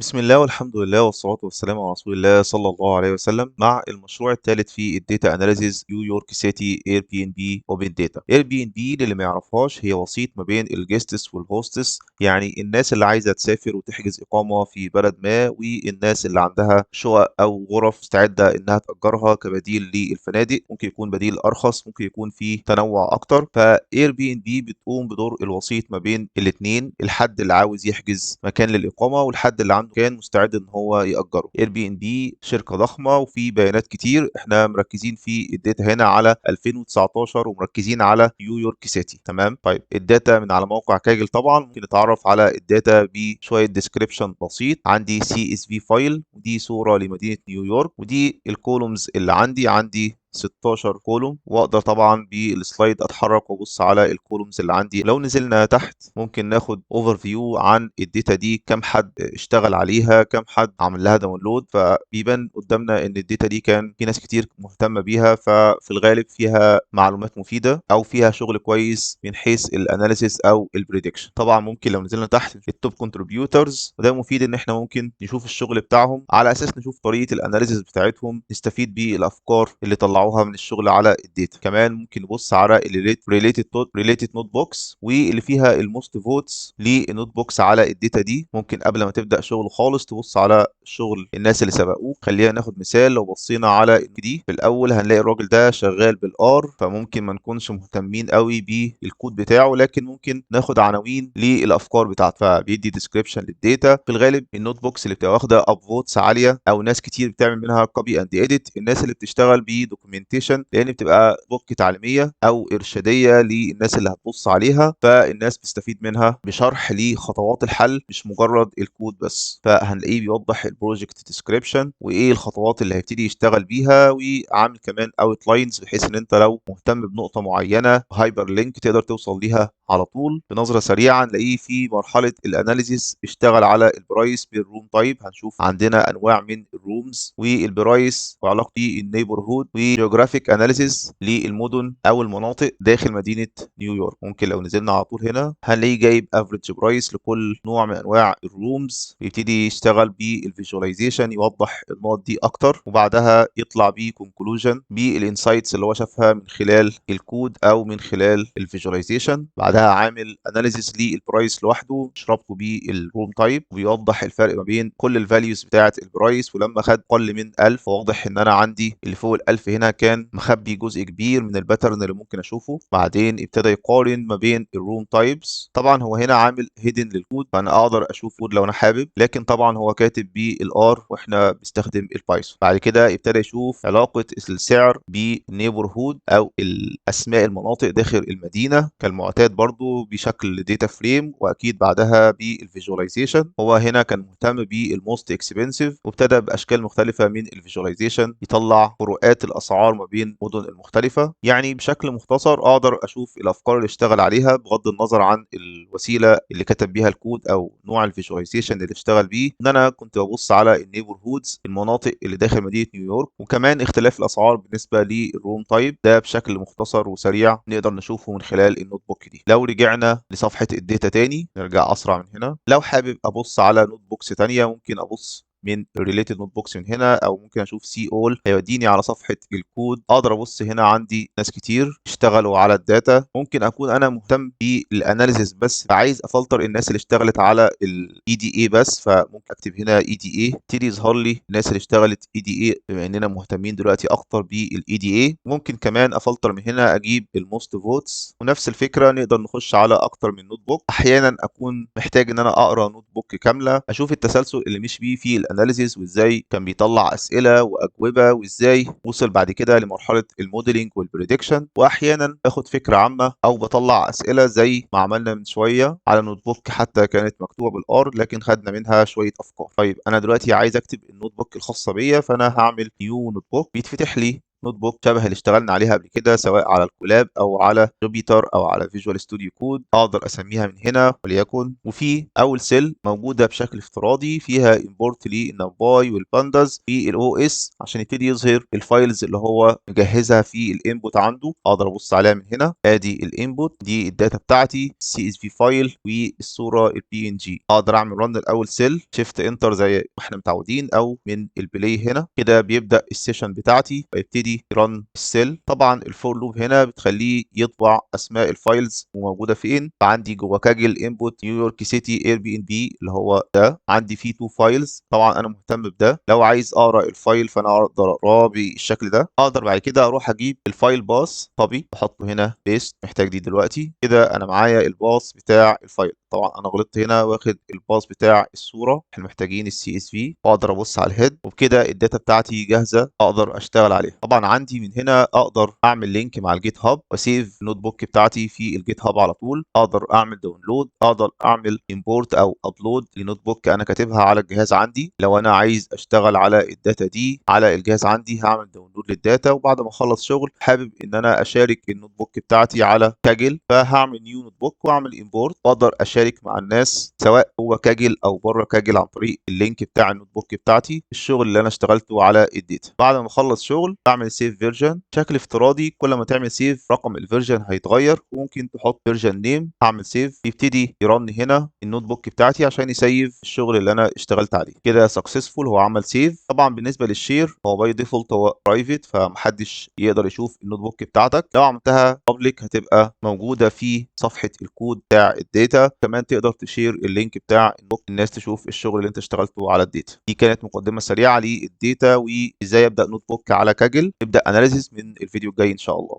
بسم الله والحمد لله والصلاة والسلام على رسول الله صلى الله عليه وسلم مع المشروع الثالث في الداتا اناليزيز نيويورك سيتي اير بي ان بي اوبن داتا. اير بي ان بي للي ما يعرفهاش هي وسيط ما بين الجيستس والهوستس، يعني الناس اللي عايزة تسافر وتحجز إقامة في بلد ما والناس اللي عندها شقق أو غرف مستعدة إنها تأجرها كبديل للفنادق. ممكن يكون بديل أرخص، ممكن يكون فيه تنوع أكتر. فاير بي ان بي بتقوم بدور الوسيط ما بين الاتنين، الحد اللي عاوز يحجز مكان للإقامة والحد اللي عنده كان مستعد ان هو يأجره. اير بي ان بي شركة ضخمة وفي بيانات كتير، احنا مركزين في الداتا هنا على 2019 ومركزين على نيويورك سيتي. تمام، طيب الداتا من على موقع كاجل. طبعا ممكن نتعرف على الداتا بشوية ديسكريبشن بسيط. عندي سي اس في فايل، ودي صورة لمدينة نيويورك، ودي الكولومز اللي عندي 16 كولوم، واقدر طبعا بالسلايد اتحرك وابص على الكولومز اللي عندي. لو نزلنا تحت ممكن ناخد اوفر فيو عن الداتا دي، كم حد اشتغل عليها، كم حد عمل لها داونلود. فبيبان قدامنا ان الداتا دي كان في ناس كتير مهتمة بيها، ففي الغالب فيها معلومات مفيدة او فيها شغل كويس من حيث الاناليسيس او البريدكشن. طبعا ممكن لو نزلنا تحت التوب كونتريبيوتورز، وده مفيد ان احنا ممكن نشوف الشغل بتاعهم على اساس نشوف طريقة الاناليسيس بتاعتهم، نستفيد بالافكار اللي طلعوها من الشغل على الداتا. كمان ممكن نبص على ريليتد نوت بوكس واللي فيها الموست فوتس للنوت بوكس على الداتا دي. ممكن قبل ما تبدا شغل خالص تبص على شغل الناس اللي سبقوك. خلينا ناخد مثال. لو بصينا على دي في الاول هنلاقي الراجل ده شغال بالار، فممكن ما نكونش مهتمين قوي بالكود بتاعه، لكن ممكن ناخد عناوين للافكار بتاعته. فبيدي ديسكريبشن للداتا. في الغالب النوت بوكس اللي بتبقى واخده اب فوتس عاليه او ناس كتير بتعمل منها كوبي اند اديت، الناس اللي بتشتغل بدوكيومنتيشن، لان بتبقى بوك تعليميه او ارشاديه للناس اللي هتبص عليها، فالناس بتستفيد منها بشرح لخطوات الحل مش مجرد الكود بس. فهنلاقيه بيوضح البروجكت ديسكريبشن وايه الخطوات اللي هيبتدي يشتغل بيها، وعامل كمان اوت لاينز بحيث ان انت لو مهتم بنقطه معينه هايبر لينك تقدر توصل ليها على طول. بنظره سريعه نلاقيه في مرحله الاناليزيس اشتغل على البرايس بالروم تايب. هنشوف عندنا انواع من الرومز والبرايس وعلاقتي النيبرهود وجيوغرافيك اناليسيس للمدن او المناطق داخل مدينه نيويورك. ممكن لو نزلنا على طول هنا هنلاقيه جايب افريج برايس لكل نوع من انواع الرومز، يبتدي يشتغل بالفيجواليزيشن يوضح النقط دي اكتر، وبعدها يطلع بيه كونكلوجن بالانسايتس اللي هو شافها من خلال الكود او من خلال الفيجواليزيشن. بعدها عامل اناليسيس للبرايس لوحده، مش رابطه بالروم تايب، وبيوضح الفرق ما بين كل الفاليوز بتاعه البرايس. ولما خد اقل من 1000 واضح ان انا عندي اللي فوق ال 1000 هنا كان مخبي جزء كبير من الباترن اللي ممكن اشوفه. بعدين ابتدى يقارن ما بين الروم تايبس. طبعا هو هنا عامل هيدن للكود، فانا اقدر اشوف كود لو انا حابب، لكن طبعا هو كاتب بالار واحنا بنستخدم البايثون. بعد كده ابتدى يشوف علاقه السعر بالنيبرهود او الاسماء المناطق داخل المدينه كالمعتاد، برضو بشكل داتا فريم، واكيد بعدها بالفيجواليزيشن. هو هنا كان مهتم بالموست اكسبنسيف، وابتدى باشكال مختلفه من الفيجواليزيشن يطلع فروقات الاسعار ما بين المدن المختلفه. يعني بشكل مختصر اقدر اشوف الافكار اللي اشتغل عليها بغض النظر عن الوسيله اللي كتب بيها الكود او نوع الفيجواليزيشن اللي اشتغل بيه. ان انا كنت ببص على النيبرهودز، المناطق اللي داخل مدينه نيويورك، وكمان اختلاف الاسعار بالنسبه للروم تايب. ده بشكل مختصر وسريع نقدر نشوفه من خلال النوت بوك دي. لو رجعنا لصفحه الداتا تاني نرجع اسرع من هنا. لو حابب ابص على نوت بوكس تانية ممكن ابص من ريليتد نوت بوكس من هنا، او ممكن اشوف سي اول هيوديني على صفحه الكود. اقدر ابص هنا عندي ناس كتير اشتغلوا على الداتا. ممكن اكون انا مهتم بالاناليسيس بس، فعايز افلتر الناس اللي اشتغلت على الاي دي اي بس، فممكن اكتب هنا اي دي اي تبتدي يظهر لي الناس اللي اشتغلت اي دي اي، بما اننا مهتمين دلوقتي اكتر بالاي دي اي. ممكن كمان افلتر من هنا اجيب الموست فوتس، ونفس الفكره نقدر نخش على اكتر من نوت بوك. احيانا اكون محتاج ان انا اقرا نوت بوك كامله اشوف التسلسل اللي مش بيه في الاناليسيز، وازاي كان بيطلع اسئله واجوبه، وازاي وصل بعد كده لمرحله الموديلنج والبريدكشن. واحيانا باخد فكره عامه او بطلع اسئله زي ما عملنا من شويه على نوت بوك حتى كانت مكتوبه بالار لكن خدنا منها شويه افكار. طيب انا دلوقتي عايز اكتب النوت بوك الخاصه بيا، فانا هعمل نيو نوت بوك. بيتفتح لي نوت بوك شبه اللي اشتغلنا عليها قبل كده، سواء على الكولاب او على جوبيتر او على فيجوال ستوديو كود. اقدر اسميها من هنا وليكن، وفي اول سيل موجوده بشكل افتراضي فيها امبورت للنمباي والبانداز في الاو اس عشان يبتدي يظهر الفايلز اللي هو مجهزها في الانبوت عنده. اقدر ابص عليها من هنا، ادي الانبوت، دي الداتا بتاعتي، السي اس في فايل والصوره البي ان جي. اقدر اعمل رن الاول سيل، شيفت انتر زي ما احنا متعودين، او من البلاي هنا كده بيبدا السيشن بتاعتي ويبتدي يرن السيل. طبعا الفور لوب هنا بتخليه يطبع اسماء الفايلز وموجوده فين. فعندي جوه كاجل انبوت نيويورك سيتي اير بي ان بي اللي هو ده، عندي فيه تو فايلز. طبعا انا مهتم بده، لو عايز اقرا الفايل فانا اقدر اقراه بالشكل ده. اقدر بعد كده اروح اجيب الفايل باص طبي، احطه هنا بيست، محتاج دي دلوقتي. كده انا معايا الباص بتاع الفايل. طبعا انا غلطت هنا واخد الباص بتاع الصوره، احنا محتاجين السي اس في. واقدر ابص على الهيد، وبكده الداتا بتاعتي جاهزه اقدر اشتغل عليها. طبعا عندي من هنا اقدر اعمل لينك مع الجيت هاب واسيف النوت بوك بتاعتي في الجيت هاب على طول. اقدر اعمل داونلود، اقدر اعمل امبورت او ابلود لنوت بوك انا كاتبها على الجهاز عندي. لو انا عايز اشتغل على الداتا دي على الجهاز عندي هعمل داونلود للداتا، وبعد ما اخلص شغل حابب ان انا اشارك النوت بوك بتاعتي على كاجل، فهعمل نيو نوت بوك واعمل امبورت، واقدر اشارك مع الناس سواء جوه كاجل او بره كاجل عن طريق اللينك بتاع النوت بوك بتاعتي الشغل اللي انا اشتغلته على الداتا. بعد ما اخلص شغل بعمل سيف فيرجن بشكل افتراضي. كل ما تعمل سيف رقم الفيرجن هيتغير، وممكن تحط فيرجن نيم. هعمل سيف، يبتدي يرن هنا النوت بوك بتاعتي عشان يسيف الشغل اللي انا اشتغلت عليه. كده سكسسفول، هو عمل سيف. طبعا بالنسبه للشير هو باي ديفولت هو برايفت، فمحدش يقدر يشوف النوت بوك بتاعتك. لو عملتها بابليك هتبقى موجوده في صفحه الكود بتاع الداتا. كمان تقدر تشير اللينك بتاع النوت، الناس تشوف الشغل اللي انت اشتغلته على الداتا. دي كانت مقدمه سريعه للداتا وازاي ابدا نوت بوك على كاجل. نبدا اناليسيس من الفيديو الجاي ان شاء الله.